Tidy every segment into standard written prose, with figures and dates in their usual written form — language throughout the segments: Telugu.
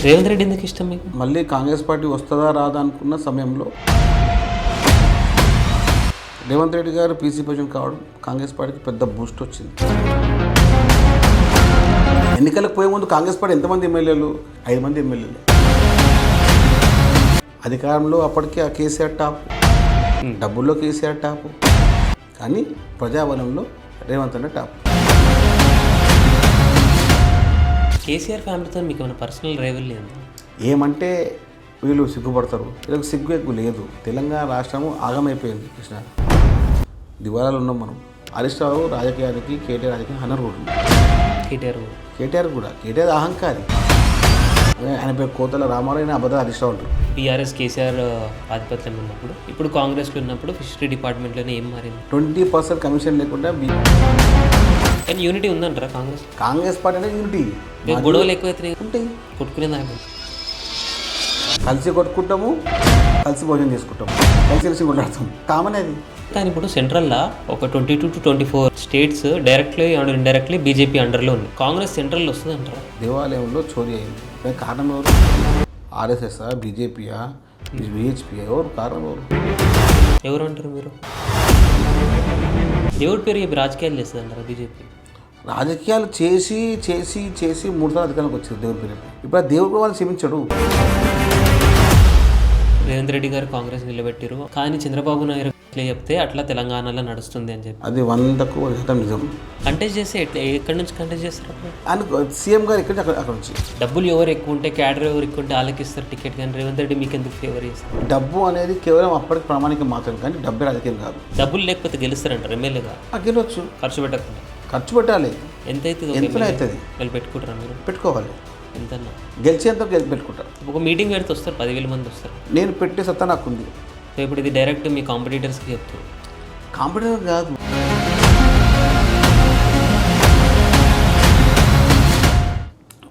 రేవంత్ రెడ్డి ఎందుకు ఇష్టం మీకు? మళ్ళీ కాంగ్రెస్ పార్టీ వస్తుందా రాదా అనుకున్న సమయంలో రేవంత్ రెడ్డి గారు పీసీ ప్రెసిడెంట్ కావడం కాంగ్రెస్ పార్టీకి పెద్ద బూస్ట్ వచ్చింది. ఎన్నికలకు పోయే ముందు కాంగ్రెస్ పార్టీ ఎంతమంది ఎమ్మెల్యేలు? 5 మంది ఎమ్మెల్యేలు. అధికారంలో అప్పటికే ఆ కేసీఆర్ టాప్, డబ్బుల్లో కేసీఆర్ టాప్, కానీ ప్రజాబలంలో రేవంత్ అన్న టాప్. కేసీఆర్ ఫ్యామిలీతో మీకు ఏమైనా పర్సనల్ రైవల్ లేదు? ఏమంటే వీళ్ళు సిగ్గుపడతారు, వీళ్ళకి సిగ్గు ఎక్కువ లేదు. తెలంగాణ రాష్ట్రము ఆగమైపోయింది. కృష్ణ దివారాలు ఉన్నాం మనం. హరీష్ రావు రాజకీయానికి, కేటీఆర్ రాజకీయం అనర్హుడు. కేటీఆర్ అహంకారి. ఆయన పేరు కోతల రామారావు, ఆయన అబద్ధ హరీష్ రావు అంటారు. టీఆర్ఎస్ కేసీఆర్ ఆధిపత్యం ఉన్నప్పుడు, ఇప్పుడు కాంగ్రెస్లో ఉన్నప్పుడు ఫిషరీ డిపార్ట్మెంట్లోనే ఏం మారింది? 20% కమిషన్ లేకుండా కానీ యూనిటీ ఉందంటారా కాంగ్రెస్ పార్టీ అనేది యూనిటీ. గొడవలు ఎక్కువైతే ఉంటాయి, కొట్టుకునే దాకా కలిసి కొట్టుకుంటాము, కలిసి భోజనం చేసుకుంటాము, కలిసి కొట్లాడతాం, కామన్ అది. కానీ ఇప్పుడు సెంట్రల్లో ఒక 22 to 24 states directly and indirectly BJP అండర్లో ఉంది. కాంగ్రెస్ సెంట్రల్లో వస్తుంది అంటారా? దేవాలయంలో చోరీ అయింది. కారణం ఎవరు? ఆర్ఎస్ఎస్ఆ, బీజేపీయా, విహెచ్పియా? ఎవరు కారణం? ఎవరు అంటారు మీరు? దేవుడి పేరు చెప్పి రాజకీయాలు చేస్తుంది అంటారా బీజేపీ? రాజకీయాలు చేసి చేసి చేసి 3 సార్లు అధికారంలోకి వచ్చింది దేవుడి పేరు. ఇప్పుడు ఆ దేవుడు వాళ్ళు క్షమించడు. రేవంత్ రెడ్డి గారు కాంగ్రెస్ నిలబెట్టారు, కానీ చంద్రబాబు నాయుడు చెప్తే అట్లా తెలంగాణలో నడుస్తుంది అని చెప్పి అది 100% నిజం. కంటెస్ట్ చేస్తే ఎక్కడి నుంచి కంటెస్ట్ చేస్తారు? సీఎం గారు ఎక్కడి నుంచి అక్కడ నుంచి. డబ్బులు ఎవరు ఎక్కువ ఉంటే, క్యాడర్ ఎవరు ఎక్కువ ఉంటే వాళ్ళకి ఇస్తారు టికెట్. కానీ రేవంత్ రెడ్డి మీకు ఎందుకు ఫేవర్ చేస్తారు? డబ్బు అనేది కేవలం అప్పటికి ప్రామాణికం మాత్రం, కానీ డబ్బే రాజకీయం కాదు. డబ్బులు లేకపోతే గెలుస్తారంటారు ఎమ్మెల్యేగా? గెలవచ్చు, ఖర్చు పెట్టకుండా. ఖర్చు పెట్టాలి. ఎంత అవుతుంది? వీళ్ళు పెట్టుకుంటారా? మీరు పెట్టుకోవాలి. ఎంతన్నా గెలిచేంత పెట్టుకుంటారు. ఒక మీటింగ్ పెడితే వస్తారు, 10,000 మంది వస్తారు. నేను పెట్టే సత్తా నాకుంది. సో ఇప్పుడు ఇది డైరెక్ట్ మీ కాంపిటీటర్స్కి చెప్తారు? కాంపిటీటర్ కాదు,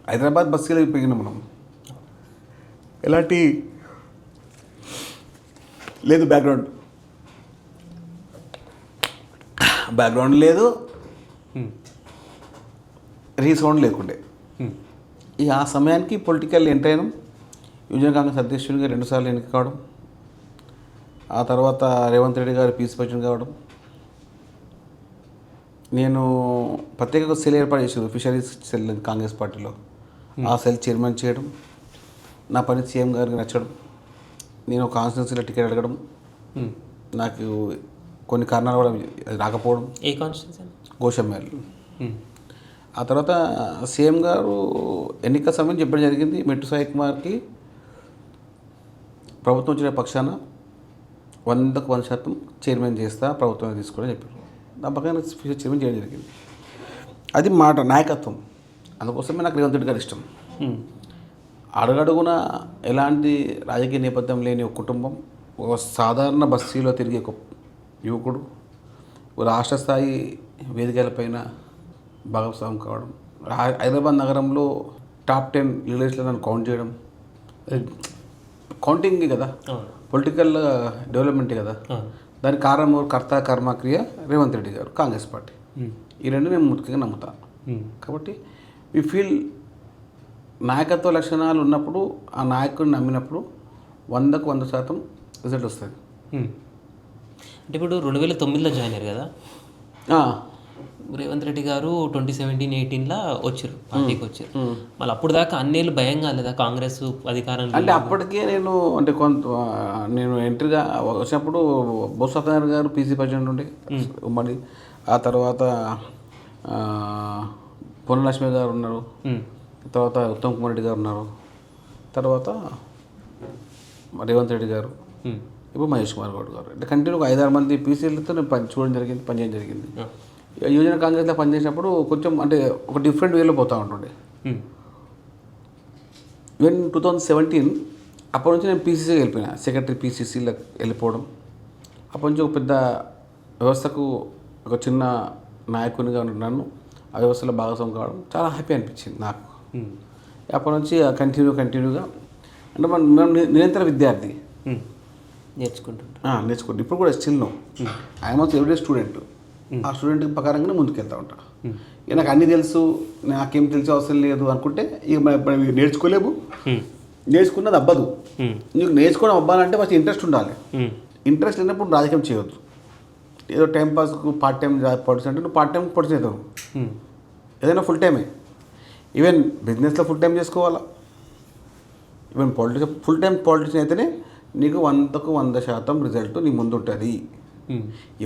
హైదరాబాద్ బస్సులో పెరిగిన మనం. ఎలాంటి లేదు బ్యాక్గ్రౌండ్ లేదు, రీసౌండ్ లేకుండే. ఆ సమయానికి పొలిటికల్ ఎంటర్ అయినాం. యువజన కాంగ్రెస్ అధ్యక్షుడిగా 2 సార్లు ఎన్నిక కావడం, ఆ తర్వాత రేవంత్ రెడ్డి గారు పీసీ ప్రెసిడెంట్ కావడం. నేను ప్రత్యేక సెల్ ఏర్పాటు చేసాను, ఫిషరీస్ సెల్ కాంగ్రెస్ పార్టీలో. ఆ సెల్ చైర్మన్ చేయడం, నా పని సీఎం గారికి నచ్చడం, నేను కాన్స్టిట్యున్సీలో టికెట్ అడగడం, నాకు కొన్ని కారణాల వల్ల రాకపోవడం. ఏ కాన్స్టిట్యున్సీ? గోషమ్మేల్. ఆ తర్వాత సీఎం గారు ఎన్నికల సమయం చెప్పడం జరిగింది, మెట్టు సాయి కుమార్కి ప్రభుత్వం వచ్చిన పక్షాన 100% చైర్మన్ చేస్తా, ప్రభుత్వం తీసుకోవడం చెప్పారు. నా పక్కన చైర్మన్ చేయడం జరిగింది. అది మాట నాయకత్వం. అందుకోసమే నాకు రేవంత్ రెడ్డి గారు ఇష్టం. అడుగడుగున ఎలాంటి రాజకీయ నేపథ్యం లేని ఒక కుటుంబం, ఒక సాధారణ బస్తీలో తిరిగే ఒక యువకుడు, రాష్ట్ర స్థాయి వేదికలపైన భాగస్వామ్యం కావడం, హైదరాబాద్ నగరంలో టాప్ 10 లీడర్స్లో నన్ను కౌంట్ చేయడం. కౌంటింగ్ కదా, పొలిటికల్ డెవలప్మెంట్ కదా. దానికి కారణం కర్త కర్మక్రియ రేవంత్ రెడ్డి గారు, కాంగ్రెస్ పార్టీ. ఈ రెండు నేను ముఖ్యంగా నమ్ముతాను. కాబట్టి వి ఫీల్ నాయకత్వ లక్షణాలు ఉన్నప్పుడు, ఆ నాయకుడిని నమ్మినప్పుడు 100% రిజల్ట్ వస్తుంది. అంటే ఇప్పుడు 2009లో జాయిన్ అయ్యారు కదా రేవంత్ రెడ్డి గారు. 2017-18లో వచ్చారు, పార్టీకి వచ్చారు. మళ్ళీ అప్పుడు దాకా అన్నేళ్ళు భయం కాలేదా కాంగ్రెస్ అధికారంలో? అంటే అప్పటికే నేను ఎంట్రీగా వచ్చినప్పుడు బొత్స సత్యనారాయణ గారు పీసీ ప్రెసిడెంట్ ఉండే ఉమ్మడి. ఆ తర్వాత పొన్నలక్ష్మి గారు ఉన్నారు, తర్వాత ఉత్తమ్ కుమార్ రెడ్డి గారు ఉన్నారు, తర్వాత రేవంత్ రెడ్డి గారు, ఇప్పుడు మహేష్ కుమార్ గౌడ్ గారు. అంటే కంటిన్యూగా 5-6 మంది పీసీలతో నేను పనిచేయడం జరిగింది. యువజన కాంగ్రెస్లో పనిచేసినప్పుడు కొంచెం అంటే ఒక డిఫరెంట్ వేలో పోతూ ఉంటుండే. ఈవెన్ 2017 అప్పటి నుంచి నేను పీసీసీకి వెళ్ళిపోయినా, సెక్రటరీ పీసీసీలో వెళ్ళిపోవడం. అప్పటి నుంచి ఒక పెద్ద వ్యవస్థకు ఒక చిన్న నాయకునిగా ఉంటున్నాను. ఆ వ్యవస్థలో భాగస్వామ్యం కావడం చాలా హ్యాపీ అనిపించింది నాకు. అప్పటి నుంచి కంటిన్యూగా అంటే మనం నిరంతర విద్యార్థి, నేర్చుకుంటా. ఇప్పుడు కూడా still no I'm also everyday student. ఆ స్టూడెంట్ ప్రకారంగానే ముందుకెళ్తా ఉంటా. ఇక నాకు అన్నీ తెలుసు, నాకేం తెలిసే అవసరం లేదు అనుకుంటే ఇక మనం నేర్చుకోలేము, నేర్చుకున్నది అవ్వదు. నీకు నేర్చుకోవడం అవ్వాలంటే ఫస్ట్ ఇంట్రెస్ట్ ఉండాలి. ఇంట్రెస్ట్ లేనప్పుడు రాజకీయం చేయొద్దు. ఏదో టైం పాస్కు పార్ట్ టైం పొడిచి అంటే నువ్వు పార్ట్ టైం పొడిచి అవుతావు. ఏదైనా ఫుల్ టైమే. ఈవెన్ బిజినెస్లో ఫుల్ టైం చేసుకోవాలా, even politics full time politics అయితేనే నీకు 100కు 100% రిజల్ట్ నీ ముందు ఉంటుంది.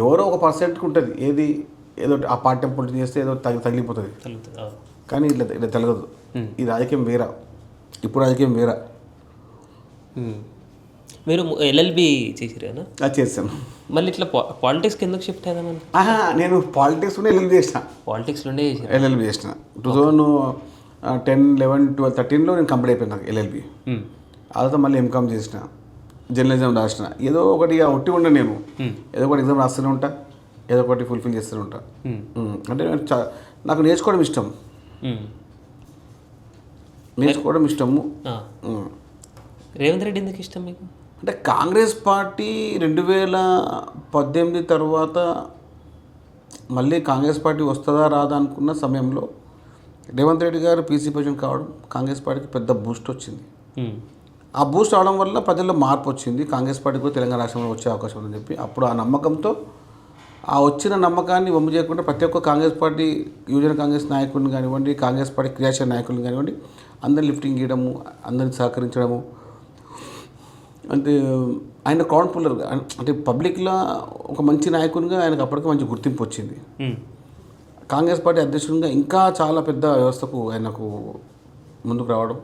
ఎవరో ఒక పర్సెంట్కి ఉంటుంది, ఏది ఏదో ఆ పార్ట్ టైం పొలిటిక్స్ చేస్తే ఏదో తగిలిపోతుంది. కానీ ఇట్లా తెలగదు. ఈ రాజకీయం వేరా, ఇప్పుడు రాజకీయం వేరా. మీరు ఎల్ఎల్బి చేసిరేనా? అది చేశాను. మళ్ళీ ఇట్లా పాలిటిక్స్కి ఎందుకు షిఫ్ట్ అయ్యామని? నేను పాలిటిక్స్లోనే ఎల్ఎల్బి చేసిన. పాలిటిక్స్లోనే చేసిన ఎల్ఎల్బి చేసిన 2010, 11, 12, 13లో నేను కంప్లీట్ అయిపోయింది నాకు ఎల్ఎల్బి. ఆ తర్వాత మళ్ళీ ఎంకామ్ చేసిన, జర్నలిజం రాసిన. ఏదో ఒకటి ఒట్టి ఉండ నేను ఏదో ఒకటి ఎగ్జామ్ రాస్తూనే ఉంటా, ఏదో ఒకటి ఫుల్ఫిల్ చేస్తూనే ఉంటా. అంటే నాకు నేర్చుకోవడం ఇష్టం, నేర్చుకోవడం ఇష్టము. రేవంత్ రెడ్డి ఎందుకు ఇష్టం మీకు? అంటే కాంగ్రెస్ పార్టీ 2018 తర్వాత మళ్ళీ కాంగ్రెస్ పార్టీ వస్తుందా రాదా అనుకున్న సమయంలో రేవంత్ రెడ్డి గారు పీసీ ప్రెసిడెంట్ కావడం కాంగ్రెస్ పార్టీకి పెద్ద బూస్ట్ వచ్చింది. ఆ బూస్ట్ అవడం వల్ల ప్రజల్లో మార్పు వచ్చింది. కాంగ్రెస్ పార్టీ కూడా తెలంగాణ రాష్ట్రంలో వచ్చే అవకాశం ఉందని చెప్పి అప్పుడు ఆ నమ్మకంతో ఆ వచ్చిన నమ్మకాన్ని వమ్ము చేయకుండా ప్రతి ఒక్క కాంగ్రెస్ పార్టీ యువజన కాంగ్రెస్ నాయకుడిని కానివ్వండి, కాంగ్రెస్ పార్టీ క్రియాశీల నాయకులను కానివ్వండి, అందరిని లిఫ్టింగ్ చేయడము, అందరిని సహకరించడము. అంటే ఆయన క్రౌడ్ పుల్లర్గా, అంటే పబ్లిక్లో ఒక మంచి నాయకునిగా ఆయనకు అప్పటికే మంచి గుర్తింపు వచ్చింది. కాంగ్రెస్ పార్టీ అధ్యక్షునిగా ఇంకా చాలా పెద్ద వ్యవస్థకు ఆయనకు ముందుకు రావడం,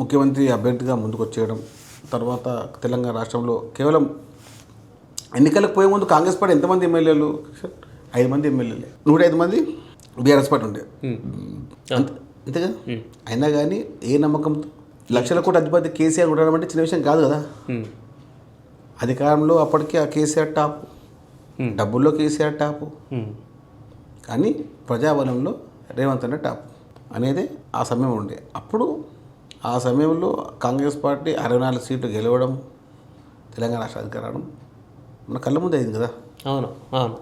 ముఖ్యమంత్రి అభ్యర్థిగా ముందుకు వచ్చేయడం. తర్వాత తెలంగాణ రాష్ట్రంలో కేవలం ఎన్నికలకు పోయే ముందు కాంగ్రెస్ పార్టీ ఎంతమంది ఎమ్మెల్యేలు? 5 మంది ఎమ్మెల్యేలే, 105 మంది బీఆర్ఎస్ పార్టీ ఉండే, అంతేగా. అయినా కానీ ఏ నమ్మకంతో లక్షల కోట్ల అధిపతి కేసీఆర్ ఉండడం అంటే చిన్న విషయం కాదు కదా. అధికారంలో అప్పటికే ఆ కేసీఆర్ టాప్, డబ్బుల్లో కేసీఆర్ టాపు, కానీ ప్రజాబలంలో రేవంత్ అనే టాప్ అనేది ఆ సమయం ఉండే. అప్పుడు ఆ సమయంలో కాంగ్రెస్ పార్టీ 64 సీట్లు గెలవడం, తెలంగాణ రాష్ట్ర అధికారం మన కళ్ళ ముందు అయింది కదా. అవును అవును.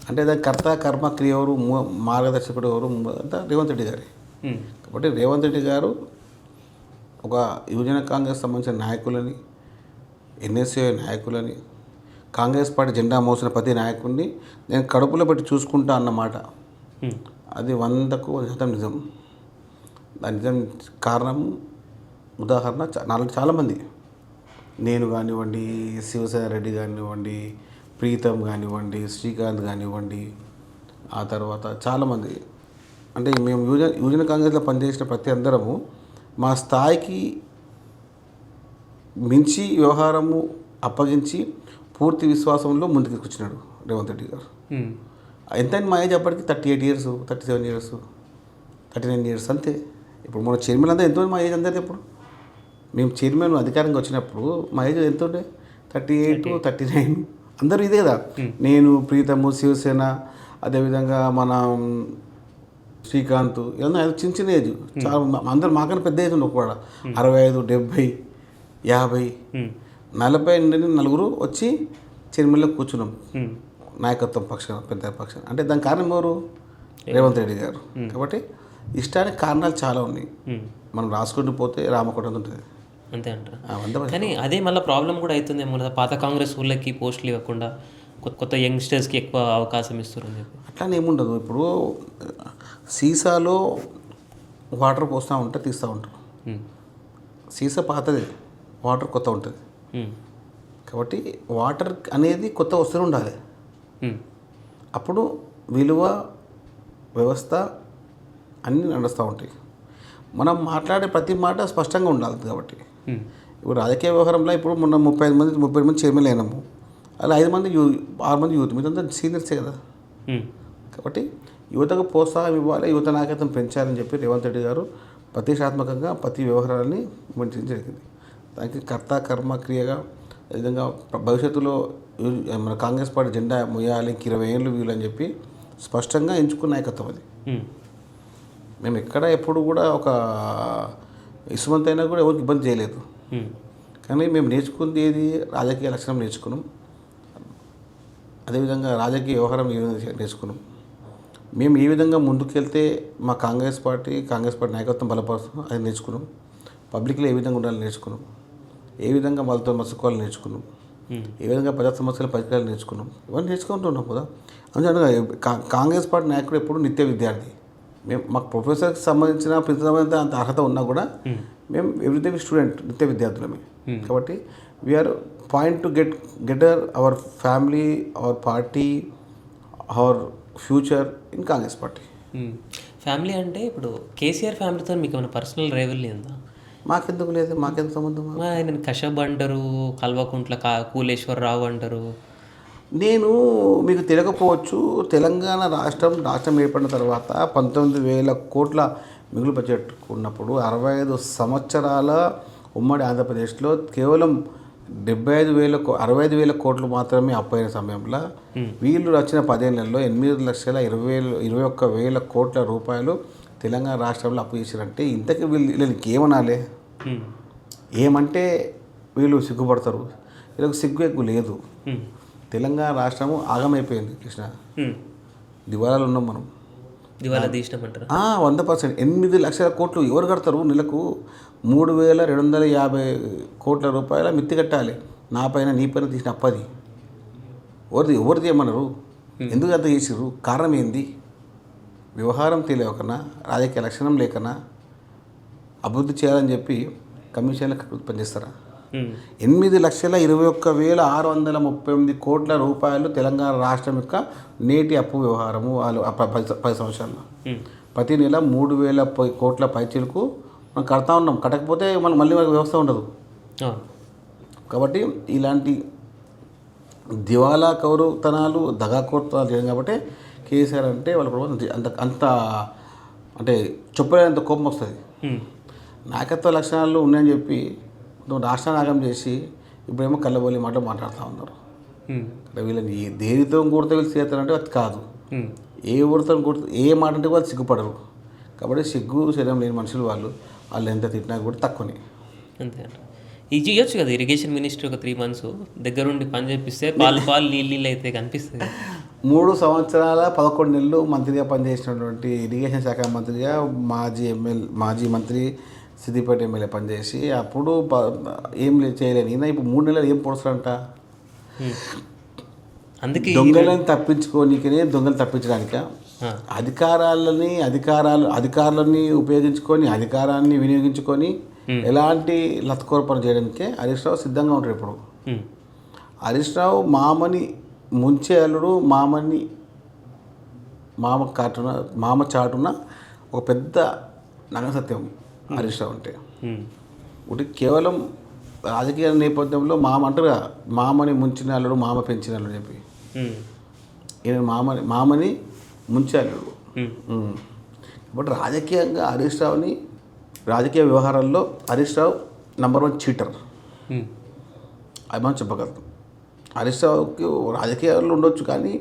అంటే దాని కర్త కర్మ క్రియ ఎవరు, మార్గదర్శకుడు ఎవరు అంతా రేవంత్ రెడ్డి గారి. కాబట్టి రేవంత్ రెడ్డి గారు ఒక యువజన కాంగ్రెస్ సంబంధించిన నాయకులని, ఎన్ఎస్ఏ నాయకులని, కాంగ్రెస్ పార్టీ జెండా మోసిన ప్రతి నాయకుడిని నేను కడుపులో పెట్టి చూసుకుంటా అన్నమాట. అది 100కు 100% నిజం. దాని నిజం కారణం ఉదాహరణ నాలుగు చాలామంది, నేను కానివ్వండి, శివసేన రెడ్డి కానివ్వండి, ప్రీతం కానివ్వండి, శ్రీకాంత్ కానివ్వండి, ఆ తర్వాత చాలామంది. అంటే మేము యువజన కాంగ్రెస్లో పనిచేసిన ప్రతి అందరము మా స్థాయికి మించి వ్యవహారము అప్పగించి పూర్తి విశ్వాసంలో ముందుకు వచ్చినాడు రేవంత్ రెడ్డి గారు. ఎంత మా ఏజ్ అప్పటికి 38 ఇయర్స్, 37 ఇయర్స్, 39 ఇయర్స్ అంతే. ఇప్పుడు మన చైర్మన్ అంతా ఎంతో మా ఏజ్ అందరిది. ఇప్పుడు మేము చైర్మన్ అధికారంగా వచ్చినప్పుడు మా ఏజ్ ఎంత ఉండే? 38, 39 అందరూ ఇదే కదా. నేను, ప్రీతము, శివసేన, అదేవిధంగా మన శ్రీకాంత్, ఇవన్నీ చిన్న చిన్న ఏజ్. చాలా అందరూ మాకన్నా పెద్ద ఏజ్ ఉండే. కూడా 65, 70, 50, 40 నుండి 4 వచ్చి చైర్మన్లో కూర్చున్నాం నాయకత్వం పక్షాన, పెద్ద పక్షాన. అంటే దానికి కారణం ఎవరు? రేవంత్ రెడ్డి గారు. కాబట్టి ఇష్టానికి కారణాలు చాలా ఉన్నాయి. మనం రాసుకుంటూ పోతే రామకోట ఉంటుంది, అంతే అంటారు. కానీ అదే మళ్ళీ ప్రాబ్లం కూడా అవుతుంది ఏమో కదా, పాత కాంగ్రెస్ ఊళ్ళకి పోస్టులు ఇవ్వకుండా కొత్త యంగ్స్టర్స్కి ఎక్కువ అవకాశం ఇస్తారని చెప్పి. అట్లానే ఏముండదు. ఇప్పుడు సీసాలో వాటర్ పోస్తూ ఉంటే తీస్తూ ఉంటారు. సీసా పాతది, వాటర్ కొత్త ఉంటుంది. కాబట్టి వాటర్ అనేది కొత్త వస్తూనే ఉండాలి. అప్పుడు విలువ, వ్యవస్థ అన్నీ నడుస్తూ ఉంటాయి. మనం మాట్లాడే ప్రతి మాట స్పష్టంగా ఉండాలి. కాబట్టి ఇప్పుడు రాజకీయ వ్యవహారంలో ఇప్పుడు మొన్న 30 మంది చైర్మన్లు అయినాము. అలా 6 మంది యూత్, మీరంతా సీనియర్సే కదా. కాబట్టి యువతకు ప్రోత్సాహం ఇవ్వాలి, యువత నాయకత్వం పెంచాలని చెప్పి రేవంత్ రెడ్డి గారు ప్రతిష్టాత్మకంగా ప్రతి వ్యవహారాన్ని విమర్శించడం జరిగింది. దానికి కర్త కర్మ క్రియగా విధంగా భవిష్యత్తులో మన కాంగ్రెస్ పార్టీ జెండా మొయ్యాలి, 20 ఏళ్ళు వీలు అని చెప్పి స్పష్టంగా ఎంచుకున్న నాయకత్వం అది. మేము ఎక్కడ ఎప్పుడు కూడా ఒక ఇసుమంత అయినా కూడా ఎవరికి ఇబ్బంది చేయలేదు. కానీ మేము నేర్చుకుంది ఏది? రాజకీయ లక్షణం నేర్చుకున్నాం. అదేవిధంగా రాజకీయ వ్యవహారం ఏ విధంగా నేర్చుకున్నాం. మేము ఏ విధంగా ముందుకెళ్తే మా కాంగ్రెస్ పార్టీ నాయకత్వం బలపరుస్తుందో అది నేర్చుకున్నాం. పబ్లిక్లో ఏ విధంగా ఉండాలని నేర్చుకున్నాం. ఏ విధంగా వాళ్ళతో మసుకోవాలని నేర్చుకున్నాం. ఏ విధంగా ప్రజా సమస్యల పరిష్కారాలు నేర్చుకున్నాం. ఇవన్నీ నేర్చుకుంటున్నాం కదా. అందుకని కాంగ్రెస్ పార్టీ నాయకుడు ఎప్పుడు నిత్య విద్యార్థి. మేము మాకు ప్రొఫెసర్కి సంబంధించిన ప్రతి అంత అర్హత ఉన్నా కూడా మేము ఎవ్రీడే స్టూడెంట్, నిత్య విద్యార్థులమే. కాబట్టి we are point to get our family, our party, our future in Congress party. Family అంటే ఇప్పుడు కేసీఆర్ ఫ్యామిలీతో మీకు ఏమైనా పర్సనల్ రైవల్రీ ఉందా? మాకెందుకు లేదు, మాకెందుకు సంబంధం? ఆయన కశ్యప్ అంటారు, కల్వకుంట్ల కూలేశ్వరరావు అంటారు. నేను మీకు తెలియకపోవచ్చు, తెలంగాణ రాష్ట్రం ఏర్పడిన తర్వాత 19,000 కోట్ల మిగులు బడ్జెట్ ఉన్నప్పుడు 65 సంవత్సరాల ఉమ్మడి ఆంధ్రప్రదేశ్లో కేవలం 65,000 కోట్లు మాత్రమే అప్పైన సమయంలో వీళ్ళు వచ్చిన 10 ఏళ్లలో 8,21,000 కోట్ల రూపాయలు తెలంగాణ రాష్ట్రంలో అప్పు చేశారంటే ఇంతకీ వీళ్ళకి ఏమనాలి? ఏమంటే వీళ్ళు సిగ్గుపడతారు. వీళ్ళకి సిగ్గు ఎక్కువ లేదు. తెలంగాణ రాష్ట్రము ఆగమైపోయింది కృష్ణ. దివాళాలు ఉన్నాం మనం. దివాళా తీసినామంటారు. 100%. 8 లక్షల కోట్లు ఎవరు కడతారు? నెలకు 3,250 కోట్ల రూపాయల మిత్తి కట్టాలి. నా పైన నీ పైన తీసిన అప్పది ఎవరు చేయమన్నారు? ఎందుకు అంత చేసిర్రు? కారణం ఏంది? వ్యవహారం తెలియకనా, రాజకీయ లక్షణం లేకనా, అభివృద్ధి చేయాలని చెప్పి కమిషన్లకు పనిచేస్తారా? 8,21,638 కోట్ల రూపాయలు తెలంగాణ రాష్ట్రం యొక్క నేటి అప్పు వ్యవహారము వాళ్ళు 10 సంవత్సరాల్లో. ప్రతి నెల 3,000 కోట్ల పైచీలకు మనం కడతా ఉన్నాం. కట్టకపోతే మనం మళ్ళీ మనకు వ్యవస్థ ఉండదు. కాబట్టి ఇలాంటి దివాలా కౌరుతనాలు, దగాకోరుతనాలు చేయడం కాబట్టి కేసీఆర్ అంటే వాళ్ళ ప్రభుత్వం అంత అంటే చెప్పలేనంత కోపం వస్తుంది. నాయకత్వ లక్షణాలు ఉన్నాయని చెప్పి రాష్ట్రాన్ని ఆగం చేసి ఇప్పుడేమో కళ్ళబోలి మాటలు మాట్లాడుతూ ఉన్నారు. వీళ్ళని దేనితో కొడితే వీళ్ళు చేస్తారంటే అది కాదు. ఏ ఊరితో కొడితే ఏ మాట అంటే వాళ్ళు సిగ్గుపడరు. కాబట్టి సిగ్గు శరీరం లేని మనుషులు వాళ్ళు ఎంత తిట్టినా కూడా తక్కువనే. అంతే అంట. ఇది చేయొచ్చు కదా, ఇరిగేషన్ మినిస్టర్ ఒక 3 months దగ్గరుండి పని చేపిస్తే పాలు నీళ్ళు అయితే కనిపిస్తుంది. 3 సంవత్సరాల 11 నెలలు మంత్రిగా పనిచేసినటువంటి ఇరిగేషన్ శాఖ మంత్రిగా మాజీ మంత్రి సిద్దిపేట ఎమ్మెల్యే పనిచేసి అప్పుడు ఏం చేయలేని ఈయన ఇప్పుడు 3 నెలలు ఏం పొడుస్తారంట? అందుకే దొంగలను తప్పించుకోనికనే దొంగలు తప్పించడానిక అధికారులని ఉపయోగించుకొని అధికారాన్ని వినియోగించుకొని ఎలాంటి లతకోరపన చేయడానికే హరీష్ రావు సిద్ధంగా ఉంటాడు. ఇప్పుడు హరీష్ రావు మామని ముంచే అల్లుడు, మామ చాటున ఒక పెద్ద నగసత్యం హరీష్ రావు అంటే. ఒకటి కేవలం రాజకీయ నేపథ్యంలో మామ అంటారు కదా, మామని ముంచిన అల్లుడు, మామ పెంచిన అల్లుడు చెప్పి ఈయన మామని ముంచే అల్లుడు. బట్ రాజకీయంగా హరీష్ రావుని, రాజకీయ వ్యవహారాల్లో హరీష్ రావు నంబర్ 1 చీటర్ అది మనం చెప్పగలుగుతాం. హరీష్ రావుకి రాజకీయాల్లో ఉండొచ్చు, కానీ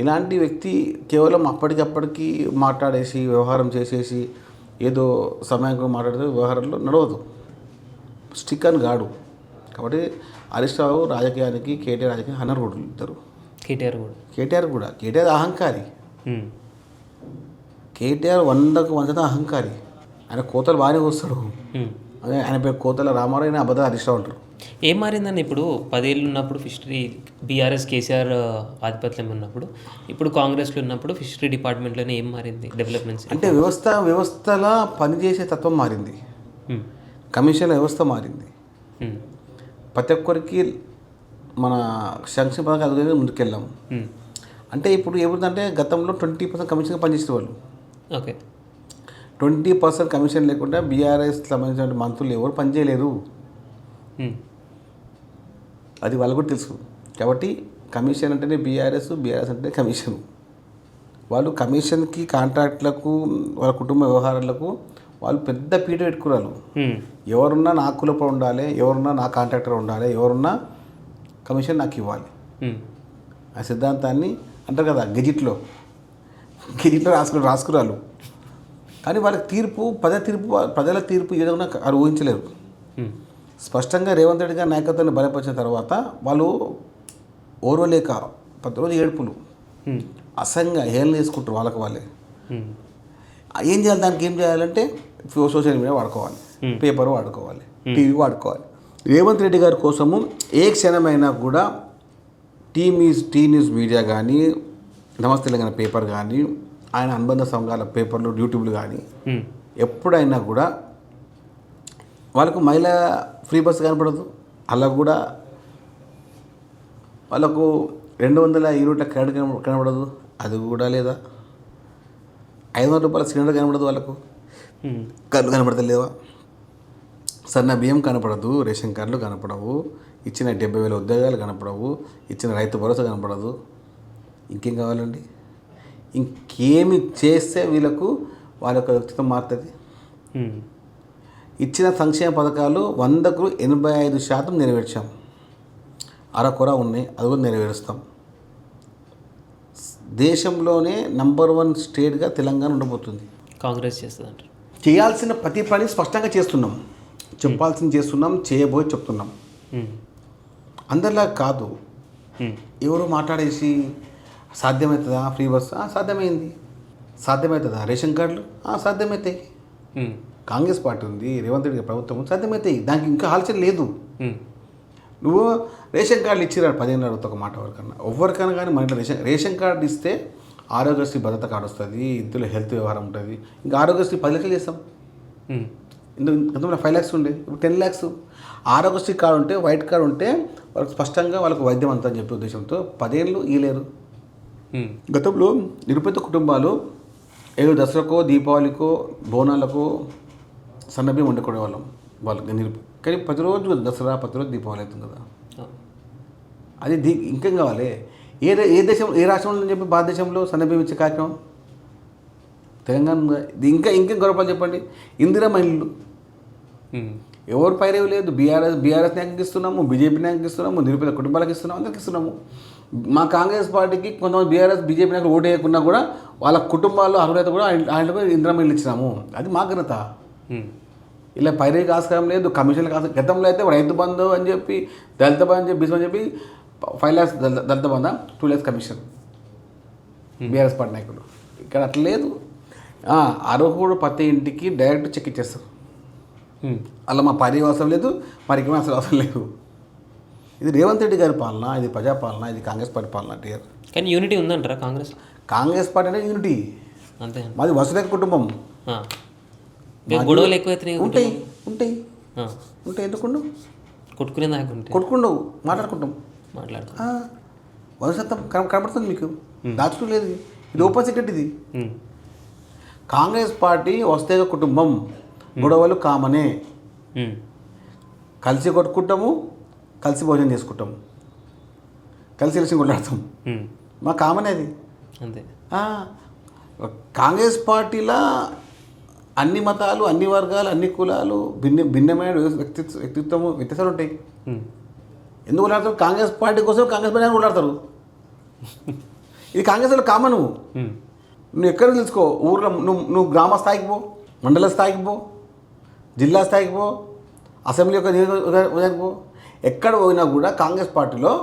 ఇలాంటి వ్యక్తి కేవలం అప్పటికప్పటికి మాట్లాడేసి వ్యవహారం చేసేసి ఏదో సమయంలో మాట్లాడితే వ్యవహారంలో నడవదు, స్టిక్ అని గాడు. కాబట్టి హరీష్ రావు రాజకీయానికి, కేటీఆర్ రాజకీయానికి అనర్హుడు ఇద్దరు. కేటీఆర్ అహంకారి. కేటీఆర్ 100% అహంకారి. ఆయన కోతలు బాగానే వస్తాడు. ఆయన పేరు కోతల రామారావు, ఆయన అబద్ధాలు హరీష్ రావు అంటారు. ఏం మారిందని ఇప్పుడు 10 ఏళ్ళు ఉన్నప్పుడు ఫిషరీ బీఆర్ఎస్ కేసీఆర్ ఆధిపత్యం ఉన్నప్పుడు, ఇప్పుడు కాంగ్రెస్లో ఉన్నప్పుడు ఫిషరీ డిపార్ట్మెంట్లోనే ఏం మారింది? డెవలప్మెంట్స్ అంటే వ్యవస్థల పనిచేసే తత్వం మారింది, కమిషన్ల వ్యవస్థ మారింది. ప్రతి ఒక్కరికి మన సంక్షేమ పథకాలు అదుగునే ముందుకెళ్ళాము. అంటే ఇప్పుడు ఏముందంటే గతంలో 20% కమిషన్గా పనిచేసే వాళ్ళు. ఓకే, 20% కమిషన్ లేకుండా బీఆర్ఎస్ సంబంధించిన మంత్రులు ఎవరు పనిచేయలేరు. అది వాళ్ళకు కూడా తెలుసు. కాబట్టి కమిషన్ అంటేనే బీఆర్ఎస్ అంటేనే కమిషన్. వాళ్ళు కమిషన్కి, కాంట్రాక్ట్లకు, వాళ్ళ కుటుంబ వ్యవహారాలకు వాళ్ళు పెద్ద పీట పెట్టుకున్నారు. ఎవరున్నా నా కులప ఉండాలి, ఎవరున్నా నా కాంట్రాక్టర్ ఉండాలి, ఎవరున్నా కమిషన్ నాకు ఇవ్వాలి. ఆ సిద్ధాంతాన్ని అంటారు కదా గెజిట్లో రాసుకురాలు. కానీ వాళ్ళకి ప్రజల తీర్పు ఏ విధంగా అది ఊహించలేరు. స్పష్టంగా రేవంత్ రెడ్డి గారి నాయకత్వాన్ని బలపరిచిన తర్వాత వాళ్ళు ఓర్వలేక ప్రతిరోజు ఏడుపులు, అసహ్యంగా హేళన చేసుకుంటారు వాళ్ళకి వాళ్ళే. ఉమ్. ఏం చేయాలి, దానికి ఏం చేయాలంటే సోషల్ మీడియా వాడుకోవాలి, పేపర్ వాడుకోవాలి, టీవీ వాడుకోవాలి. రేవంత్ రెడ్డి గారి కోసము ఏ క్షణమైనా కూడా టీ న్యూస్ మీడియా కానీ, నమస్తే తెలంగాణ పేపర్ కానీ, ఆయన అనుబంధ సంఘాల పేపర్లు, యూట్యూబ్లు కానీ ఎప్పుడైనా కూడా వాళ్ళకు మహిళా ఫ్రీ బస్ కనపడదు. అలా కూడా వాళ్ళకు 200 యూనిట్ల కరెంట్ కనపడదు, అది కూడా లేదా. 500 రూపాయల సిలిండర్ కనపడదు వాళ్ళకు, కళ్ళు కనపడతలేవా, సన్న బియ్యం కనపడదు, రేషన్ కార్డులు కనపడవు, ఇచ్చిన 70,000 ఉద్యోగాలు కనపడవు, ఇచ్చిన రైతు భరోసా కనపడదు. ఇంకేం కావాలండి? ఇంకేమి చేస్తే వీళ్ళకు వాళ్ళ యొక్క వ్యక్తిత్వం మారుతుంది? ఇచ్చిన సంక్షేమ పథకాలు 100కు 85% నెరవేర్చాం. అరకొర ఉన్నాయి, అది కూడా నెరవేరుస్తాం. దేశంలోనే నంబర్ 1 స్టేట్గా తెలంగాణ ఉండబోతుంది. కాంగ్రెస్ చేస్తుంది అంటారు. చేయాల్సిన ప్రతి పని స్పష్టంగా చేస్తున్నాం, చెప్పాల్సింది చేస్తున్నాం, చేయబోయి చెప్తున్నాం. అందరిలా కాదు, ఎవరు మాట్లాడేసి సాధ్యమవుతుందా ఫ్రీ బస్? సాధ్యమైంది. సాధ్యమవుతుందా రేషన్ కార్డులు? సాధ్యమవుతాయి. కాంగ్రెస్ పార్టీ ఉంది, రేవంత్ రెడ్డి ప్రభుత్వం ఉంది, సాధ్యమవుతాయి. దానికి ఇంకా ఆలోచన లేదు. నువ్వు రేషన్ కార్డులు ఇచ్చిరాడు 15 అడుగుతా ఒక మాట ఎవరికన్నా, ఎవరికైనా కానీ మన ఇంట్లో రేషన్ కార్డు ఇస్తే ఆరోగ్యశ్రీ భద్రత కార్డు వస్తుంది, ఇందులో హెల్త్ వ్యవహారం ఉంటుంది. ఇంకా ఆరోగ్యశ్రీ 10 లక్షలు చేస్తాం. ఇందులో 5 lakhs ఉండే, ఇప్పుడు 10 lakhs. ఆరోగ్యశ్రీ కార్డు ఉంటే, వైట్ కార్డు ఉంటే వాళ్ళకి స్పష్టంగా వాళ్ళకు వైద్యం అంతా అని చెప్పే ఉద్దేశంతో 10 ఏళ్ళు ఇవ్వలేరు. గతంలో నిరుపేద కుటుంబాలు ఏదో దసరాకో, దీపావళికో, బోనాలకో సన్నబియ్యం వండుకునే వాళ్ళం వాళ్ళకి కానీ ప్రతిరోజు దసరా, ప్రతిరోజు దీపావళి అవుతుంది కదా. అది ఇంకేం కావాలి? ఏ దేశం, ఏ రాష్ట్రంలో అని చెప్పి భారతదేశంలో సన్నబియ్యం ఇచ్చే కార్యక్రమం తెలంగాణ. ఇంకేం గొడవలు చెప్పండి. ఇందిరమ్మ ఇల్లు ఎవరు పైరేవి లేదు. బీఆర్ఎస్ న్యాయానికి ఇస్తున్నాము, బీజేపీ న్యాయానికి ఇస్తున్నాము, నిరుపేద కుటుంబాలకు ఇస్తున్నాము, అందరికి ఇస్తున్నాము. మా కాంగ్రెస్ పార్టీకి కొంతమంది బీఆర్ఎస్, బీజేపీ నాయకులు ఓటు వేయకున్నా కూడా వాళ్ళ కుటుంబాల్లో అర్హులైతే కూడా ఆయనకు ఇందిరమ్మ ఇల్లు ఇచ్చినాము. అది మా ఘనత. ఇలా పైరేకి ఆస్కారం లేదు, కమిషన్లకు ఆస్కారం. గతంలో అయితే రైతు బంధు అని చెప్పి, దళిత బంధు అని చెప్పి, బీసీ అని చెప్పి 5 lakhs దళిత బంధ, 2 lakhs కమిషన్ బీఆర్ఎస్ పార్టీ నాయకులు. ఇక్కడ అట్లా లేదు. అర్హుడు ప్రతి ఇంటికి డైరెక్ట్ చెక్ ఇచ్చేస్తారు. అలా మా పైరేకి అవసరం లేదు, మరికి అసలు అవసరం లేదు. ఇది రేవంత్ రెడ్డి గారి పాలన, ఇది ప్రజాపాలన, ఇది కాంగ్రెస్ పార్టీ పాలన. డియర్ కానీ యూనిటీ ఉందంటారా కాంగ్రెస్ పార్టీ అంటే యూనిటీ. అంతే. మాది వసుదైక కుటుంబం. గొడవలు ఎక్కువ ఉంటాయి. ఎందుకుండవు? కొట్టుకునే దాకా కొట్టుకుండవు, మాట్లాడుకుంటాం. వసతం కనబడుతుంది మీకు, దాచుతూ లేదు. ఇది ఓపెన్ సీక్రెట్. ఇది కాంగ్రెస్ పార్టీ వసుదైక కుటుంబం. గొడవలు కామనే. కలిసి కొట్టుకుంటాము, కలిసి భోజనం చేసుకుంటాము, కలిసి కొట్లాడతాం. మా కామన్ అది. అంతే. కాంగ్రెస్ పార్టీలో అన్ని మతాలు, అన్ని వర్గాలు, అన్ని కులాలు, భిన్నమైన వ్యక్తిత్వము, వ్యత్యాసాలు ఉంటాయి. ఎందుకు కొట్లాడతారు? కాంగ్రెస్ పార్టీ కోసం కాంగ్రెస్ పార్టీ కొట్లాడతారు. ఇది కాంగ్రెస్లో కామన్. నువ్వు ఎక్కడ తెలుసుకో, ఊర్లో నువ్వు గ్రామ స్థాయికి పో, మండల స్థాయికి పో, జిల్లా స్థాయికి పో, అసెంబ్లీ యొక్క నియోజకవర్గానికి పో, ఎక్కడ పోయినా కూడా కాంగ్రెస్ పార్టీలో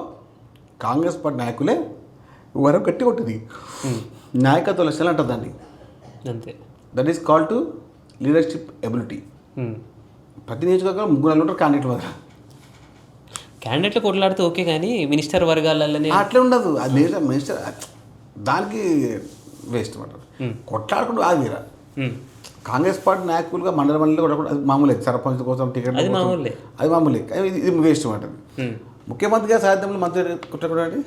కాంగ్రెస్ పార్టీ నాయకులే వరం గట్టి కొట్టింది. నాయకత్వ లక్షణాలు అంటారు దాన్ని. అంతే. That is called to leadership ability. ప్రతి నియోజకవర్గంలో 3-4 ఉంటారు క్యాండిడేట్ వల్ల. క్యాండిడేట్లు కొట్లాడితే ఓకే, కానీ మినిస్టర్ వర్గాలలోనే అట్లే ఉండదు. అది మినిస్టర్ దానికి వేస్ట్ అంటారు. కొట్లాడుకుంటూ ఆగిరా. కాంగ్రెస్ పార్టీ నాయకులుగా మండలంలో కూడా అది మామూలే. సర్పంచ్ కోసం టికెట్ అది మామూలే. ఇది వేస్ట్ అంటుంది. ముఖ్యమంత్రిగా సాధ్యంలో మంత్రి కొట్టకూడదు అండి.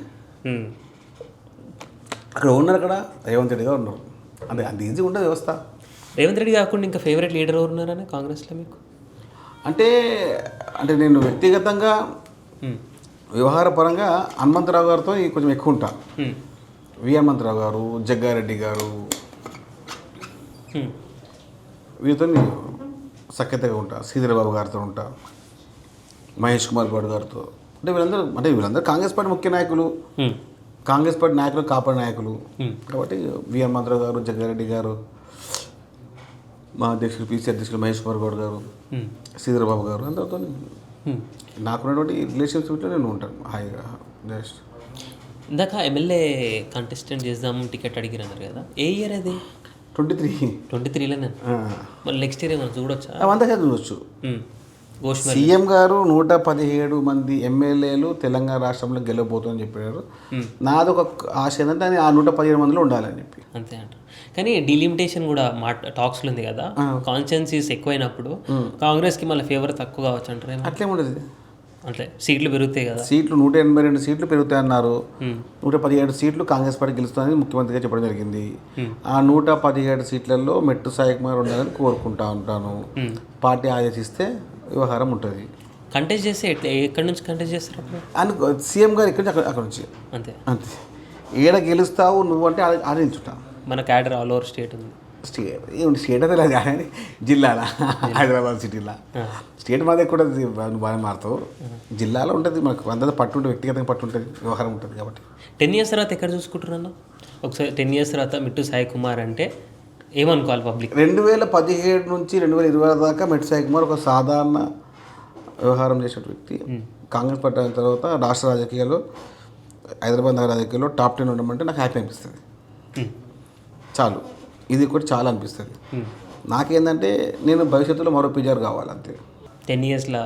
అక్కడ ఉన్నారు, అక్కడ రేవంత్ రెడ్డి గారు ఉన్నారు. అంటే అంత ఈజీ ఉండదు వ్యవస్థ. రేవంత్ రెడ్డి కాకుండా ఇంకా ఫేవరెట్ లీడర్ ఎవరు ఉన్నారని కాంగ్రెస్లో మీకు? అంటే నేను వ్యక్తిగతంగా వ్యవహారపరంగా హనుమంతరావు గారితో కొంచెం ఎక్కువ ఉంటా. వి హనుమంతరావు గారు, జగ్గారెడ్డి గారు, వీరితో సఖ్యతగా ఉంటా. శ్రీధరబాబు గారితో ఉంటా, మహేష్ కుమార్ గౌడ్ గారితో. అంటే వీళ్ళందరూ కాంగ్రెస్ పార్టీ ముఖ్య నాయకులు, కాంగ్రెస్ పార్టీ నాయకులు, కాపాడు నాయకులు. కాబట్టి వి హనుమంతరావు గారు, జగ్గారెడ్డి గారు, మా అధ్యక్షులు పిసి అధ్యక్షులు మహేష్ కుమార్ గౌడ్ గారు, శ్రీధరబాబు గారు, అందరితో నాకున్నటువంటి రిలేషన్షిప్లో నేను ఉంటాను హాయిగా. జస్ట్ ఇందాక ఎమ్మెల్యే కంటెస్టెంట్ చేద్దాం టికెట్ అడిగిరన్నారు కదా, ఏ ఇయర్ అది? 23. 23లోనే. మళ్ళీ నెక్స్ట్ ఇయర్ ఏమైనా చూడొచ్చా? అవంతా చూడొచ్చు. ఘోష్ సీఎం గారు 117 మంది ఎమ్మెల్యేలు తెలంగాణ రాష్ట్రంలో గెలవబోతుందని చెప్పారు. నాదొక ఆశ ఏంటంటే ఆ 117 మందిలో ఉండాలని చెప్పి. అంతే అంటారు. కానీ డీలిమిటేషన్ కూడా టాక్స్లో ఉంది కదా, కాన్స్టిట్యున్సీస్ ఎక్కువైనప్పుడు కాంగ్రెస్కి మళ్ళీ ఫేవర్ తక్కువ కావచ్చు అంటారు. అట్లేముండదు, అంటే సీట్లు పెరుగుతాయి కదా. సీట్లు 182 సీట్లు పెరుగుతాయన్నారు. 117 సీట్లు కాంగ్రెస్ పార్టీ గెలుస్తుందని ముఖ్యమంత్రిగా చెప్పడం జరిగింది. ఆ 117 సీట్లలో మెట్టు సాయి కుమార్ ఉండాలని కోరుకుంటా ఉంటాను. పార్టీ ఆదేశిస్తే వ్యవహారం ఉంటుంది. కంటెస్ట్ చేస్తే ఎక్కడి నుంచి కంటెస్ట్ చేస్తారు అప్పుడు? అనుకో సీఎం గారు ఇక్కడి నుంచి అక్కడ నుంచి అంతే అంతే. ఏడ గెలుస్తావు నువ్వు అంటే ఆలోచించుంటా. మన క్యాడర్ ఆల్ ఓవర్ స్టేట్ ఉంది. స్టేట్ అయితే లేదు కానీ జిల్లాలో, హైదరాబాద్ సిటీలో స్టేట్ మాది కూడా నువ్వు బాగా మారుతావు. జిల్లాలో ఉంటుంది, మనకు అంతా పట్టు ఉంటుంది, వ్యక్తిగతంగా పట్టు ఉంటుంది, వ్యవహారం ఉంటుంది. కాబట్టి 10 years తర్వాత ఎక్కడ చూసుకుంటారు అన్న? ఒకసారి 10 years తర్వాత మిట్టు సాయి కుమార్ అంటే ఏమనుకోవాలి పబ్లిక్? 2017 నుంచి 2020 దాకా మెట్టు సాయి కుమార్ ఒక సాధారణ వ్యవహారం చేసే వ్యక్తి. కాంగ్రెస్ పార్టీ అయిన తర్వాత రాష్ట్ర రాజకీయాల్లో, హైదరాబాద్ నగర రాజకీయాల్లో టాప్ 10 ఉండమంటే నాకు హ్యాపీ అనిపిస్తుంది. చాలు, ఇది కూడా చాలా అనిపిస్తుంది. నాకేంటంటే నేను భవిష్యత్తులో మరో పీజీఆర్ కావాలి అంతే. 10 yearsలో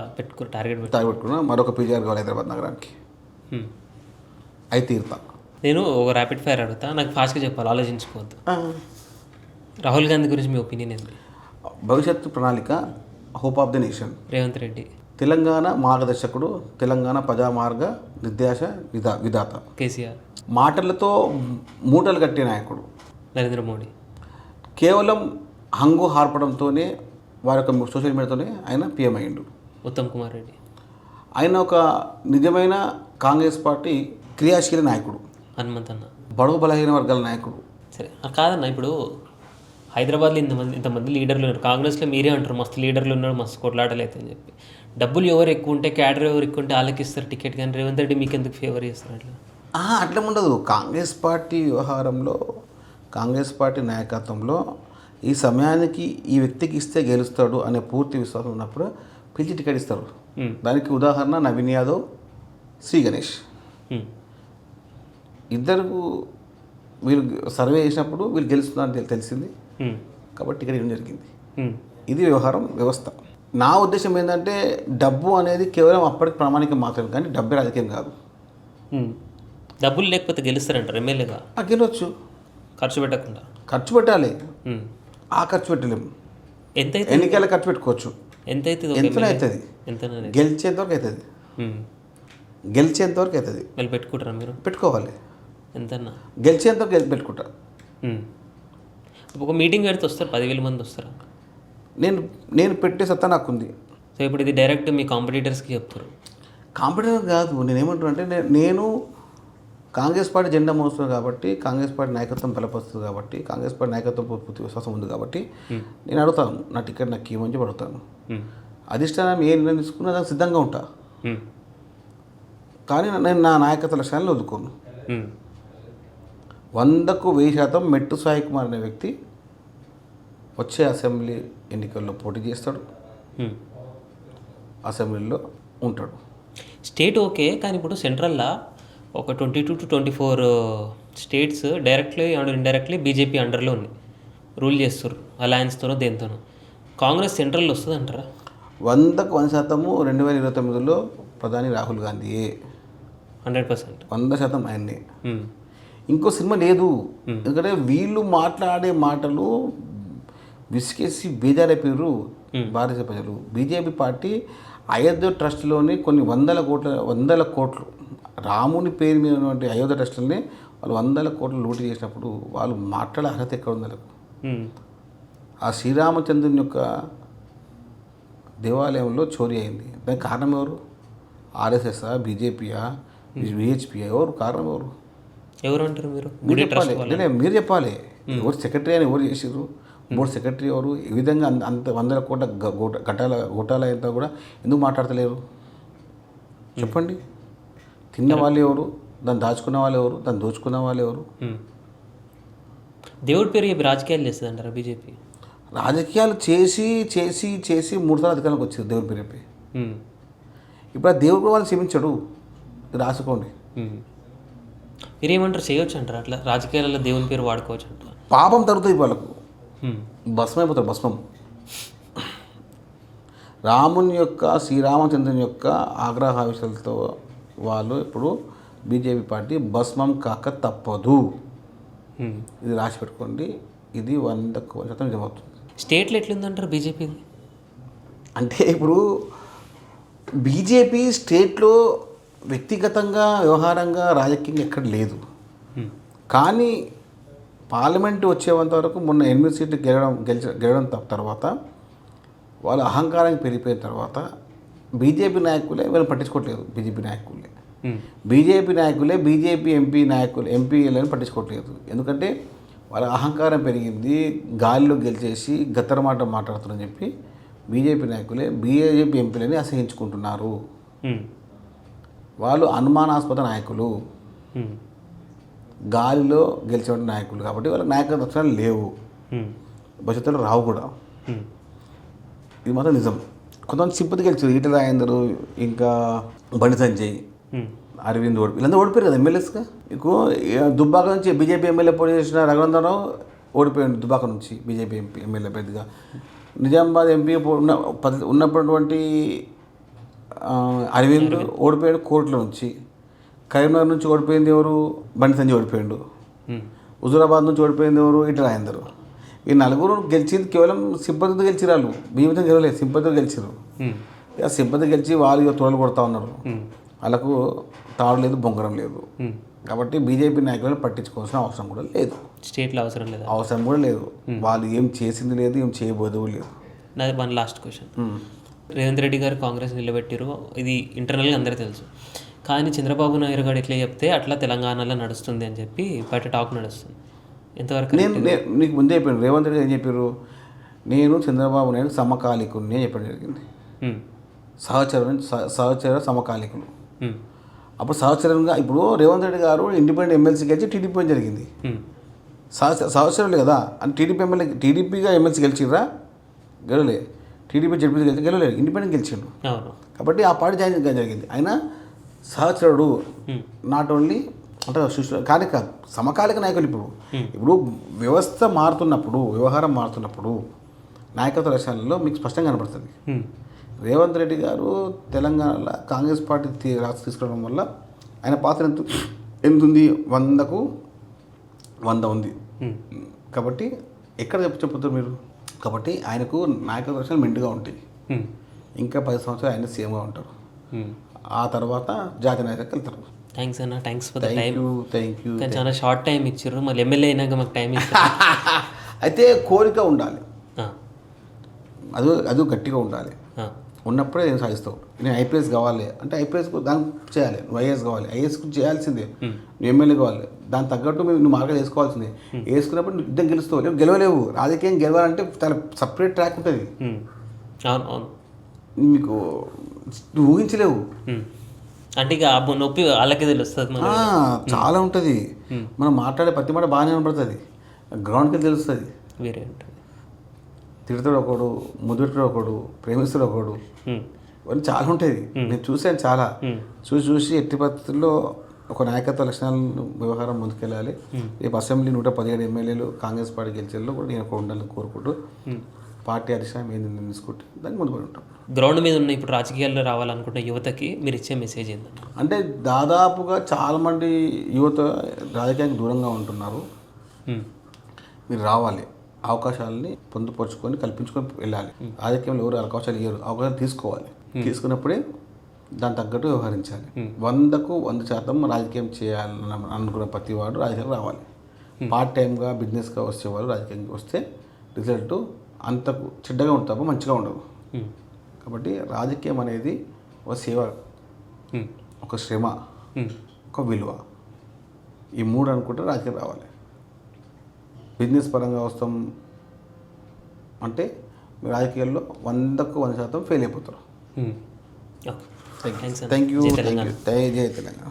టార్గెట్ పెట్టుకున్నా, మరొక పీజీఆర్ కావాలి హైదరాబాద్ నగరానికి. అయితే తీరుతా. నేను ఒక ర్యాపిడ్ ఫైర్ అడుగుతా, నాకు ఫాస్ట్గా చెప్పాలి, ఆలోచించుకోవద్దు. రాహుల్ గాంధీ గురించి మీ ఒపీనియన్ ఏంటి? భవిష్యత్తు ప్రణాళిక, hope of the nation. Revanth Reddy Telangana మార్గదర్శకుడు, తెలంగాణ ప్రజామార్గ నిర్దేశ విధాత. కేసీఆర్ మాటలతో మూటలు కట్టే నాయకుడు. నరేంద్ర మోడీ కేవలం హంగు హార్పడంతోనే వారి యొక్క సోషల్ మీడియాతోనే ఆయన పిఎం అయ్యిండు. ఉత్తమ్ కుమార్ రెడ్డి ఆయన ఒక నిజమైన కాంగ్రెస్ పార్టీ క్రియాశీల నాయకుడు. హనుమంతన్న బడుగు బలహీన వర్గాల నాయకుడు. సరే కాదన్న, ఇప్పుడు హైదరాబాద్లో ఇంతమంది లీడర్లు ఉన్నారు, కాంగ్రెస్లో మీరే అంటారు మస్తు లీడర్లు ఉన్నారు, మస్తు కొట్లాటలు అవుతాయి అని చెప్పి. డబ్బులు ఎవరు ఎక్కువ ఉంటే, క్యాడర్ ఎవరు ఎక్కువ ఉంటే వాళ్ళకి ఇస్తారు టికెట్. కానీ రేవంత్ రెడ్డి మీకు ఎందుకు ఫేవర్ చేస్తారు అట్లా? అట్లా ఉండదు. కాంగ్రెస్ పార్టీ వ్యవహారంలో, కాంగ్రెస్ పార్టీ నాయకత్వంలో ఈ సమయానికి ఈ వ్యక్తికి ఇస్తే గెలుస్తాడు అనే పూర్తి విశ్వాసం ఉన్నప్పుడు పిలిచి టికెట్ ఇస్తారు. దానికి ఉదాహరణ నవీన్ యాదవ్, శ్రీ గణేష్. ఇద్దరు వీళ్ళు సర్వే చేసినప్పుడు వీళ్ళు గెలుస్తున్నారని తెలిసింది కాబట్టి టికెట్ ఇవ్వడం జరిగింది. ఇది వ్యవస్థ. నా ఉద్దేశం ఏంటంటే డబ్బు అనేది కేవలం అప్పటికి ప్రామాణికం మాత్రమే, కానీ డబ్బే రాజకీయం కాదు. డబ్బులు లేకపోతే గెలుస్తారంటారు ఎమ్మెల్యేగా? గెలవచ్చు, ఖర్చు పెట్టకుండా. ఖర్చు పెట్టాలి, ఆ ఖర్చు పెట్టలేము. ఎంత ఎన్నికల ఖర్చు పెట్టుకోవచ్చు, ఎంత అవుతుంది? గెలిచేంతవరకు అవుతుంది, గెలిచేంతవరకు అవుతుంది. మళ్ళీ పెట్టుకుంటారా మీరు? పెట్టుకోవాలి. ఎంతన్నా గెలిచేంతవరకు పెట్టుకుంటా. ఒక మీటింగ్ పెడితే వస్తారు 10,000 మంది వస్తారా? నేను పెట్టే సత్తా నాకు ఉంది. సో ఇప్పుడు ఇది డైరెక్ట్ మీ కాంపిటీటర్స్కి చెప్తారు? కాంపిటీటర్ కాదు, నేనేమంటున్నా అంటే నేను కాంగ్రెస్ పార్టీ జెండా మోస్తుంది కాబట్టి, కాంగ్రెస్ పార్టీ నాయకత్వం బలపరుస్తుంది కాబట్టి, కాంగ్రెస్ పార్టీ నాయకత్వం పూర్తి విశ్వాసం ఉంది కాబట్టి నేను అడుగుతాను, నా టికెట్ నాకు ఇవ్వమని చెప్పి అడుగుతాను. అధిష్టానం ఏ నిర్ణయం తీసుకున్నా దానికి సిద్ధంగా ఉంటా. కానీ నేను నా నాయకత్వ లక్ష్యాలను వదులుకోను. 100కు 1000% మెట్టు సాయి కుమార్ అనే వ్యక్తి వచ్చే అసెంబ్లీ ఎన్నికల్లో పోటీ చేస్తాడు, అసెంబ్లీలో ఉంటాడు. స్టేట్ ఓకే, కానీ ఇప్పుడు సెంట్రల్లో ఒక 22 to 24 states directly and indirectly BJP అండర్లో ఉన్నాయి, రూల్ చేస్తారు అలయన్స్తోనో దేంతోనో. కాంగ్రెస్ సెంట్రల్లో వస్తుంది అంటారా? 100కు 100% 2029లో ప్రధాని రాహుల్ గాంధీయే. 100%. 100% ఆయన్నే. ఇంకో సినిమా లేదు. ఎందుకంటే వీళ్ళు మాట్లాడే మాటలు విసికేసి బేజారైపోయారు భారతీయ ప్రజలు. బీజేపీ పార్టీ అయోధ్య ట్రస్ట్లోని కొన్ని వందల కోట్లు రాముని పేరు మీద ఉన్నటువంటి అయోధ్య ట్రస్టులని వాళ్ళు 100 కోట్లు లూటీ చేసినప్పుడు వాళ్ళు మాట్లాడే అర్హత ఎక్కడ ఉంది వాళ్ళకు? ఆ శ్రీరామచంద్రుని యొక్క దేవాలయంలో చోరీ అయింది, దానికి కారణం ఎవరు? ఆర్ఎస్ఎస్ఆ, బీజేపీయా, విహెచ్పియా? ఎవరు కారణం? ఎవరు అంటారు మీరు? మీరు చెప్పాలి. ఎవరు సెక్రటరీ అని ఎవరు చేసారు? బోర్డు సెక్రటరీ ఎవరు? ఈ విధంగా అంత 100 కోట్ల గోటాల అంతా కూడా ఎందుకు మాట్లాడతలేరు చెప్పండి. తిన్న వాళ్ళు ఎవరు? దాన్ని దాచుకున్న వాళ్ళు ఎవరు? దాన్ని దోచుకున్న వాళ్ళు ఎవరు? దేవుడి పేరు చెప్పి రాజకీయాలు చేస్తుంది అంటారా బీజేపీ? రాజకీయాలు చేసి చేసి చేసి 3 సార్లు అధికారంలోకి వచ్చారు దేవుడి పేరు చెప్పి. ఇప్పుడు ఆ దేవుడు వాళ్ళు క్షమించడు, రాసుకోండి. మీరేమంటారు, చేయొచ్చు అంటారు అట్లా రాజకీయాలలో దేవుని పేరు వాడుకోవచ్చు అంటారు? పాపం తగ్గుతుంది వాళ్ళకు, భస్మం అయిపోతారు, భస్మం. రాముని యొక్క, శ్రీరామచంద్రుని యొక్క ఆగ్రహావిషయాలతో వాళ్ళు ఇప్పుడు బీజేపీ పార్టీ భస్మం కాక తప్పదు. ఇది రాసి పెట్టుకోండి, ఇది 100% నిజమవుతుంది. స్టేట్లో ఎట్లుందంటారు బీజేపీది? అంటే ఇప్పుడు బీజేపీ స్టేట్లో వ్యక్తిగతంగా, వ్యవహారంగా, రాజకీయంగా ఎక్కడ లేదు. కానీ పార్లమెంటు వచ్చేంత వరకు మొన్న 8 సీట్లు గెలవడం తర్వాత వాళ్ళ అహంకారానికి పెరిగిపోయిన తర్వాత బీజేపీ నాయకులే వీళ్ళని పట్టించుకోవట్లేదు. బీజేపీ నాయకులే బీజేపీ ఎంపీలను పట్టించుకోవట్లేదు. ఎందుకంటే వాళ్ళ అహంకారం పెరిగింది, గాలిలో గెలిచేసి గత్తర మాట మాట్లాడుతున్నారని చెప్పి బీజేపీ నాయకులే బీజేపీ ఎంపీలని అసహించుకుంటున్నారు. వాళ్ళు అనుమానాస్పద నాయకులు, గాలిలో గెలిచే నాయకులు, కాబట్టి వాళ్ళకి నాయకత్వ లక్షణాలు లేవు, భవిష్యత్తులో రావు కూడా. ఇది మాత్రం నిజం. కొంతమంది సింపతి గెలిచారు, ఈటల రాజేందర్, ఇంకా బండి సంజయ్, అరవింద్ వీళ్ళందరూ ఓడిపోయారు కదా ఎమ్మెల్యేస్గా. మీకు దుబ్బాక నుంచి బీజేపీ ఎమ్మెల్యే పోటీ చేసిన రఘునందనరావు ఓడిపోయాడు దుబ్బాక నుంచి, బీజేపీ ఎమ్మెల్యే పెద్దగా. నిజామాబాద్ ఎంపీ ఉన్నటువంటి అరవింద్ ఓడిపోయాడు కోర్టులో నుంచి. కరీంనగర్ నుంచి ఓడిపోయింది ఎవరు? బండి సంజయ్ ఓడిపోయాడు. హుజూరాబాద్ నుంచి ఓడిపోయింది ఎవరు? ఈటల రాజేందర్. ఈ నలుగురు గెలిచింది కేవలం సింపతితో గెలిచిరు, వాళ్ళు బీజేపీతో గెలవలేదు, సింపతితో గెలిచిరు. ఇక సింపతి గెలిచి వాళ్ళు తోడలు కొడతా ఉన్నారు, వాళ్ళకు తాడు లేదు, బొంగరం లేదు. కాబట్టి బీజేపీ నాయకులను పట్టించుకోవాల్సిన అవసరం కూడా లేదు, స్టేట్లో అవసరం కూడా లేదు. వాళ్ళు ఏం చేసింది లేదు, ఏం చేయబోదు లేదు. నాది one last question. Revanth Reddy గారు కాంగ్రెస్ నిలబెట్టారు, ఇది ఇంటర్నల్గా అందరికీ తెలుసు. కానీ చంద్రబాబు నాయుడు గారు ఎట్లా చెప్తే అట్లా తెలంగాణలో నడుస్తుంది అని చెప్పి బయట టాక్ నడుస్తుంది. ఎంతవరకు? నీకు ముందే చెప్పాను, రేవంత్ రెడ్డి ఏం చెప్పారు? నేను చంద్రబాబు నాయుడు సమకాలికుని అని చెప్పడం జరిగింది. సహచర సమకాలికులు. అప్పుడు సహచరంగా ఇప్పుడు రేవంత్ రెడ్డి గారు ఇండిపెండెంట్ ఎమ్మెల్సీ గెలిచి టీడీపీ జరిగింది. సహచరులు కదా అని టీడీపీగా ఎమ్మెల్సీ గెలిచిర్రా? గెలవలే. టీడీపీ జడ్పీ గెలవలేదు, ఇండిపెండెంట్ గెలిచిండు. కాబట్టి ఆ పార్టీ జాయిన్ జరిగింది. ఆయన సహచరుడు, నాట్ ఓన్లీ అంటే కానీ కాదు, సమకాలిక నాయకులు. ఇప్పుడు వ్యవస్థ మారుతున్నప్పుడు, వ్యవహారం మారుతున్నప్పుడు నాయకత్వ లక్షణాలలో మీకు స్పష్టంగా కనపడుతుంది. రేవంత్ రెడ్డి గారు తెలంగాణలో కాంగ్రెస్ పార్టీ తీసుకురావడం వల్ల ఆయన పాత్ర ఎంత ఉంది? 100కు 100 ఉంది. కాబట్టి ఎక్కడ చెప్పుతారు మీరు? కాబట్టి ఆయనకు నాయకత్వ లక్షణాలు మెండుగా ఉంటాయి. ఇంకా 10 సంవత్సరాలు ఆయన సీఎంగా ఉంటారు. ఆ తర్వాత జాతీయ నాయకులకు వెళ్తారు. థ్యాంక్స్ అన్న, thanks for the time. Thank you. చాలా షార్ట్ టైం ఇచ్చారు, మళ్ళీ ఎమ్మెల్యే అయినాక మాకు టైం ఇచ్చారు. అయితే కోరిక ఉండాలి, అది గట్టిగా ఉండాలి. ఉన్నప్పుడే నేను సాధిస్తావు. నేను ఐపీఎస్ కావాలి అంటే ఐపీఎస్కు దానికి చేయాలి. నువ్వు ఐఏఎస్ కావాలి, ఐఏఎస్కు చేయాల్సిందే. నువ్వు ఎమ్మెల్యే కావాలి, దానికి తగ్గట్టు నువ్వు మార్కెట్ వేసుకోవాల్సిందే. వేసుకున్నప్పుడు నువ్వు యుద్ధం గెలుస్తావు, లేవు గెలవలేవు. రాజకీయం గెలవాలంటే చాలా సపరేట్ ట్రాక్ ఉంటుంది, మీకు నువ్వు ఊహించలేవు. అంటే ఇక నొప్పి వాళ్ళకే తెలుస్తుంది, చాలా ఉంటుంది. మనం మాట్లాడే ప్రతి మాట బాగానే కనపడుతుంది, గ్రౌండ్కి తెలుస్తుంది. వేరే ఉంటుంది. తిడతాడు ఒకడు, ముద్దుడు ఒకడు, ప్రేమిస్తుడు ఒకడు, ఇవన్నీ చాలా ఉంటుంది. నేను చూశాను చాలా. చూసి ఎట్టి పరిస్థితుల్లో ఒక నాయకత్వ లక్షణాలను వ్యవహారం ముందుకెళ్ళాలి. రేపు అసెంబ్లీ 117 ఎమ్మెల్యేలు కాంగ్రెస్ పార్టీ గెలిచేలో కూడా నేను ఒక ఉండాలని కోరుకుంటూ పార్టీ అధిష్టానం ఏంది తీసుకుంటే దానికి ముందు పడి ఉంటాం. గ్రౌండ్ మీద ఉన్న ఇప్పుడు రాజకీయాల్లో రావాలనుకుంటే యువతకి మీరు ఇచ్చే మెసేజ్ ఏంటంటే? అంటే దాదాపుగా చాలామంది యువత రాజకీయానికి దూరంగా ఉంటున్నారు. మీరు రావాలి, అవకాశాలని పొందుపరుచుకొని కల్పించుకొని వెళ్ళాలి. రాజకీయంలో ఎవరు అవకాశాలు ఇవ్వరు, అవకాశాలు తీసుకోవాలి. తీసుకున్నప్పుడే దాని తగ్గట్టు వ్యవహరించాలి. 100కు 100% రాజకీయం చేయాలని అనుకున్న ప్రతి వాడు రాజకీయం రావాలి. పార్ట్ టైంగా బిజినెస్గా వచ్చేవాళ్ళు రాజకీయంగా వస్తే రిజల్ట్ అంతకు చెడ్డగా ఉంటుంది తప్ప మంచిగా ఉండదు. కాబట్టి రాజకీయం అనేది ఒక సేవ, ఒక శ్రమ, ఒక విలువ, ఈ 3 అనుకుంటే రాజకీయం రావాలి. బిజినెస్ పరంగా వస్తాం అంటే మీరు రాజకీయాల్లో 100కు 100% ఫెయిల్ అయిపోతారు. Thank you. జై తెలంగాణ.